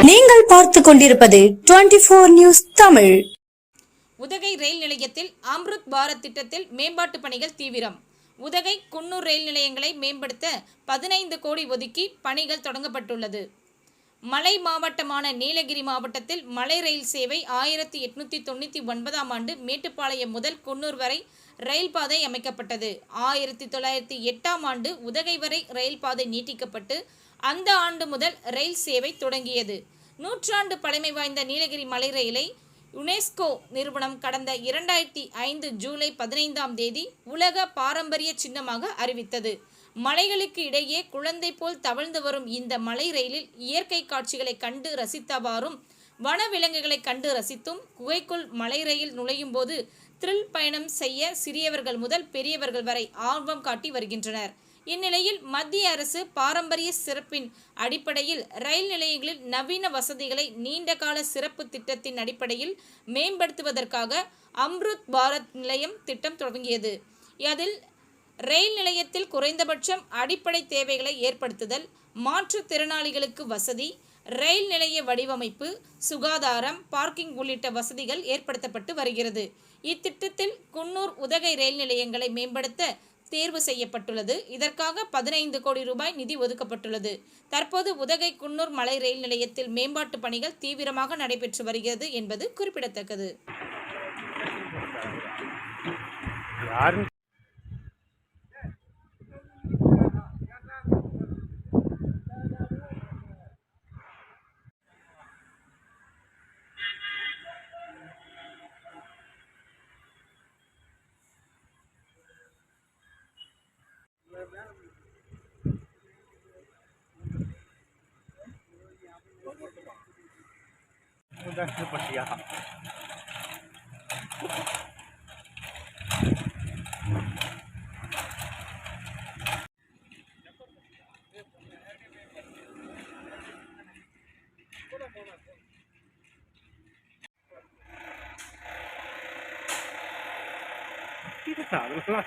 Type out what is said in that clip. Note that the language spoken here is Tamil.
நீங்கள் பார்த்துக் கொண்டிருப்பது 24 நியூஸ் தமிழ். உதகை ரயில் நிலையத்தில் அம்ருத் பாரத் திட்டத்தில் மேம்பாட்டு பணிகள் தீவிரம். உதகை குன்னூர் ரயில் நிலையங்களை மேம்படுத்த 15 கோடி ஒதுக்கி பணிகள் தொடங்கப்பட்டுள்ளது. மலை மாவட்டமான நீலகிரி மாவட்டத்தில் மலை ரயில் சேவை 1899ஆம் ஆண்டு மேட்டுப்பாளையம் முதல் குன்னூர் வரை ரயில் பாதை அமைக்கப்பட்டது. 1908ஆம் ஆண்டு உதகை வரை ரயில் பாதை நீட்டிக்கப்பட்டு அந்த ஆண்டு முதல் ரயில் சேவை தொடங்கியது. நூற்றாண்டு பழமை வாய்ந்த நீலகிரி மலை ரயிலை யுனெஸ்கோ நிறுவனம் கடந்த 2005 ஜூலை 15ஆம் தேதி உலக பாரம்பரிய சின்னமாக அறிவித்தது. மலைகளுக்கு இடையே குழந்தை போல் தவழ்ந்து வரும் இந்த மலை ரயிலில் இயற்கை காட்சிகளை கண்டு ரசித்தவாறும் வனவிலங்குகளை கண்டு ரசித்தும் குகைக்குள் மலை ரயில் நுழையும் போது த்ரில் பயணம் செய்ய சிறியவர்கள் முதல் பெரியவர்கள் வரை ஆர்வம் காட்டி வருகின்றனர். இந்நிலையில் மத்திய அரசு பாரம்பரிய சிறப்பின் அடிப்படையில் ரயில் நிலையங்களில் நவீன வசதிகளை நீண்டகால சிறப்பு திட்டத்தின் அடிப்படையில் மேம்படுத்துவதற்காக அம்ருத் பாரத் நிலையம் திட்டம் தொடங்கியது. அதில் ரயில் நிலையத்தில் குறைந்தபட்சம் அடிப்படை தேவைகளை ஏற்படுத்துதல், மாற்றுத்திறனாளிகளுக்கு வசதி, ரயில் நிலைய வடிவமைப்பு, சுகாதாரம், பார்க்கிங் உள்ளிட்ட வசதிகள் ஏற்படுத்தப்பட்டு வருகிறது. இத்திட்டத்தில் குன்னூர் உதகை ரயில் நிலையங்களை மேம்படுத்த தேர்வு செய்யப்பட்டுள்ளது. இதற்காக 15 கோடி ரூபாய் நிதி ஒதுக்கப்பட்டுள்ளது. தற்போது உதகை குன்னூர் மலை ரயில் நிலையத்தில் மேம்பாட்டு பணிகள் தீவிரமாக நடைபெற்று வருகிறது என்பது குறிப்பிடத்தக்கது. Tidak tahu lah,